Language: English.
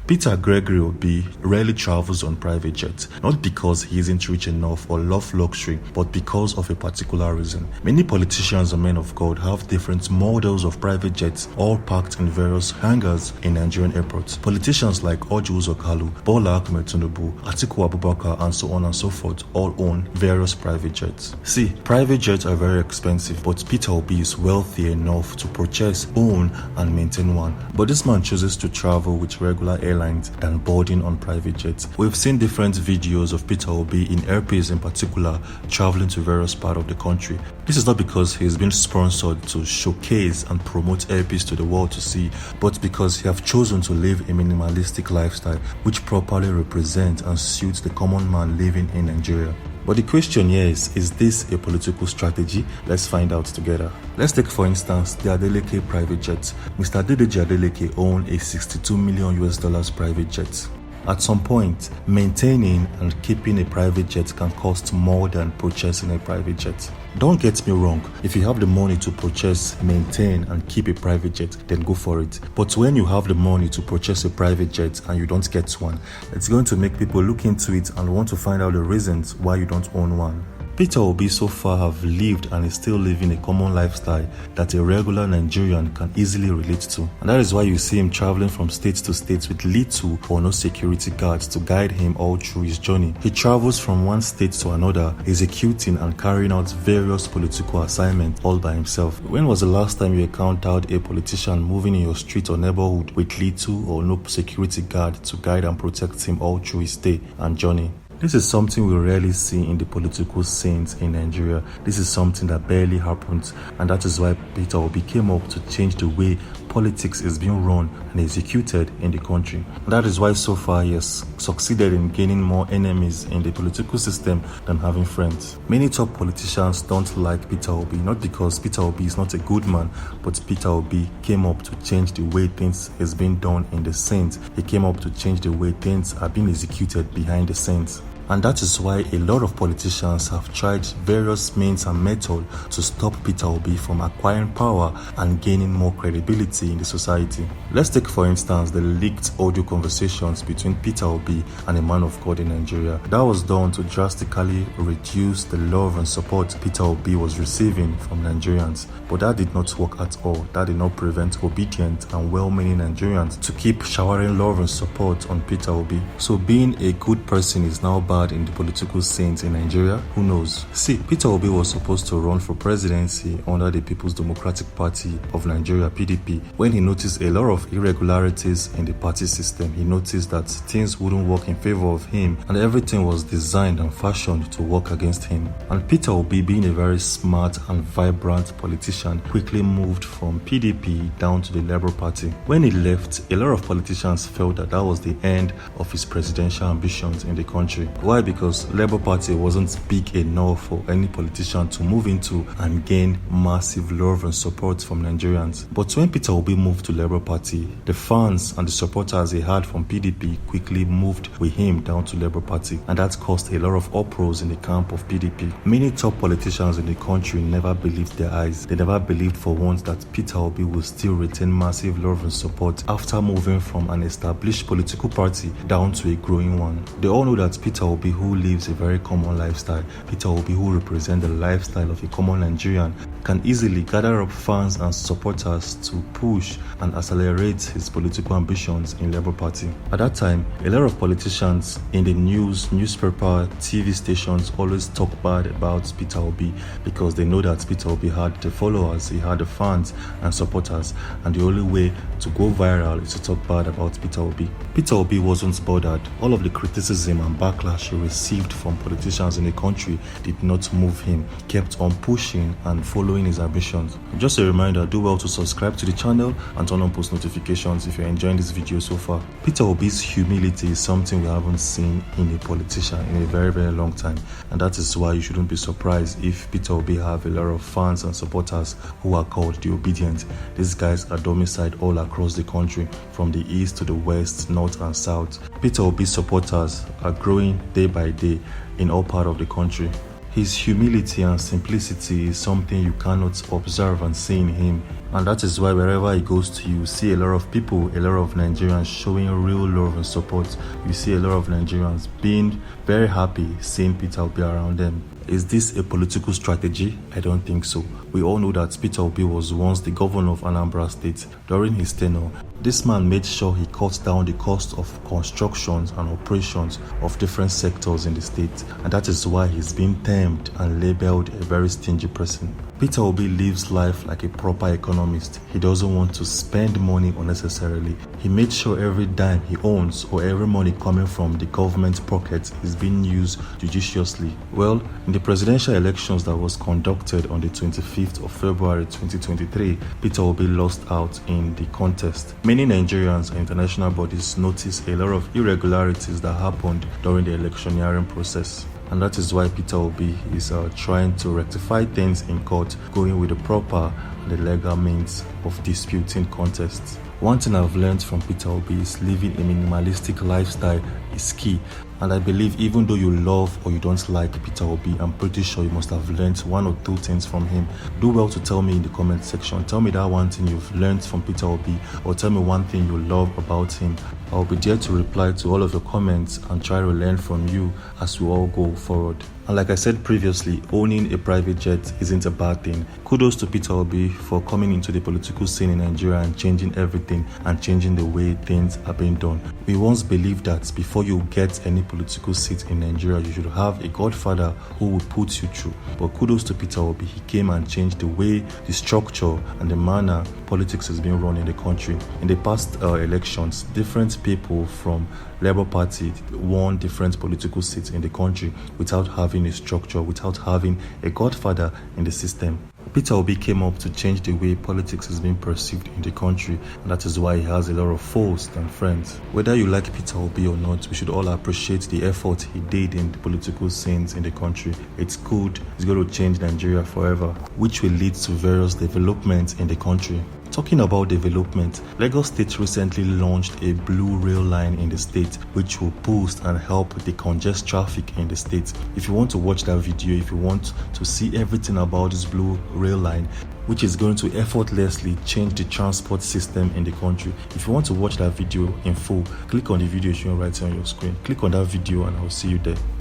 Peter Gregory Obi rarely travels on private jets, not because he isn't rich enough or love luxury, but because of a particular reason. Many politicians and men of God have different models of private jets, all parked in various hangars in Nigerian airports. Politicians like Orji Uzor-Kalu, Bola, Tinubu, Atiku Abubakar, and so on and so forth all own various private jets. See, private jets are very expensive, but Peter Obi is wealthy enough to purchase, own, and maintain one. But this man chooses to travel with regular airlines than boarding on private jets. We've seen different videos of Peter Obi in airplanes in particular traveling to various parts of the country. This is not because he's been sponsored to showcase and promote airplanes to the world to see, but because he has chosen to live a minimalistic lifestyle which properly represents and suits the common man living in Nigeria. But the question here is this a political strategy? Let's find out together. Let's take for instance the Adeleke private jet. Mr. Adeleke Adeleke owned a $62 million private jet. At some point, maintaining and keeping a private jet can cost more than purchasing a private jet. Don't get me wrong, if you have the money to purchase, maintain and keep a private jet, then go for it. But when you have the money to purchase a private jet and you don't get one, it's going to make people look into it and want to find out the reasons why you don't own one. Peter Obi so far have lived and is still living a common lifestyle that a regular Nigerian can easily relate to. And that is why you see him traveling from state to state with little or no security guards to guide him all through his journey. He travels from one state to another, executing and carrying out various political assignments all by himself. When was the last time you encountered a politician moving in your street or neighborhood with little or no security guard to guide and protect him all through his stay and journey? This is something we rarely see in the political scenes in Nigeria. This is something that barely happens, and that is why Peter Obi came up to change the way politics is being run and executed in the country. And that is why so far he has succeeded in gaining more enemies in the political system than having friends. Many top politicians don't like Peter Obi, not because Peter Obi is not a good man, but Peter Obi came up to change the way things is being done in the scenes. He came up to change the way things are being executed behind the scenes. And that is why a lot of politicians have tried various means and methods to stop Peter Obi from acquiring power and gaining more credibility in the society. Let's take for instance the leaked audio conversations between Peter Obi and a man of God in Nigeria. That was done to drastically reduce the love and support Peter Obi was receiving from Nigerians. But that did not work at all. That did not prevent obedient and well-meaning Nigerians to keep showering love and support on Peter Obi. So being a good person is now bad in the political scenes in Nigeria? Who knows? See, Peter Obi was supposed to run for presidency under the People's Democratic Party of Nigeria, PDP. When he noticed a lot of irregularities in the party system, he noticed that things wouldn't work in favor of him and everything was designed and fashioned to work against him. And Peter Obi, being a very smart and vibrant politician, quickly moved from PDP down to the Labour Party. When he left, a lot of politicians felt that that was the end of his presidential ambitions in the country. Why? Because Labour Party wasn't big enough for any politician to move into and gain massive love and support from Nigerians. But when Peter Obi moved to Labour Party, the fans and the supporters he had from PDP quickly moved with him down to Labour Party, and that caused a lot of uproars in the camp of PDP. Many top politicians in the country never believed their eyes. They never believed for once that Peter Obi will still retain massive love and support after moving from an established political party down to a growing one. They all know that Peter Obi, who lives a very common lifestyle, Peter Obi, who represents the lifestyle of a common Nigerian, can easily gather up fans and supporters to push and accelerate his political ambitions in Labour Party. At that time, a lot of politicians in the news, newspaper, TV stations always talk bad about Peter Obi because they know that Peter Obi had the followers, he had the fans and supporters, and the only way to go viral is to talk bad about Peter Obi. Peter Obi wasn't bothered. All of the criticism and backlash he received from politicians in the country did not move him. He kept on pushing and following his ambitions. Just a reminder, do well to subscribe to the channel and turn on post notifications if you're enjoying this video so far. Peter Obi's humility is something we haven't seen in a politician in a very, very long time, and that is why you shouldn't be surprised if Peter Obi have a lot of fans and supporters who are called the obedient. These guys are domiciled all across the country, from the east to the west, north and south. Peter Obi's supporters are growing day by day in all parts of the country. His humility and simplicity is something you cannot observe and see in him. And that is why wherever he goes to, you see a lot of people, a lot of Nigerians showing real love and support. You see a lot of Nigerians being very happy seeing Peter Obi around them. Is this a political strategy? I don't think so. We all know that Peter Obi was once the governor of Anambra State. During his tenure, this man made sure he cut down the cost of constructions and operations of different sectors in the state, and that is why he's been termed and labeled a very stingy person. Peter Obi lives life like a proper economist. He doesn't want to spend money unnecessarily. He made sure every dime he owns or every money coming from the government pocket is being used judiciously. Well, in the presidential elections that was conducted on the 25th of February 2023, Peter Obi lost out in the contest. Many Nigerians and international bodies noticed a lot of irregularities that happened during the electioneering process. And that is why Peter Obi is trying to rectify things in court, going with the proper and the legal means of disputing contests. One thing I've learned from Peter Obi is living a minimalistic lifestyle is key. And I believe even though you love or you don't like Peter Obi, I'm pretty sure you must have learned one or two things from him. Do well to tell me in the comment section. Tell me that one thing you've learned from Peter Obi, or tell me one thing you love about him. I'll be there to reply to all of your comments and try to learn from you as we all go forward. And like I said previously, owning a private jet isn't a bad thing. Kudos to Peter Obi for coming into the political scene in Nigeria and changing everything and changing the way things are being done. We once believed that before you get any political seat in Nigeria, you should have a godfather who will put you through. But kudos to Peter Obi, he came and changed the way, the structure and the manner politics is being run in the country. In the past elections, different people from Labour Party won different political seats in the country without having a structure, without having a godfather in the system. Peter Obi came up to change the way politics is being perceived in the country, and that is why he has a lot of foes than friends. Whether you like Peter Obi or not, we should all appreciate the effort he did in the political scenes in the country. It's good, it's going to change Nigeria forever, which will lead to various developments in the country. Talking about development, Lagos State recently launched a blue rail line in the state, which will boost and help decongest traffic in the state. If you want to watch that video, if you want to see everything about this blue rail line, which is going to effortlessly change the transport system in the country. If you want to watch that video in full, click on the video shown right here on your screen. Click on that video and I'll see you there.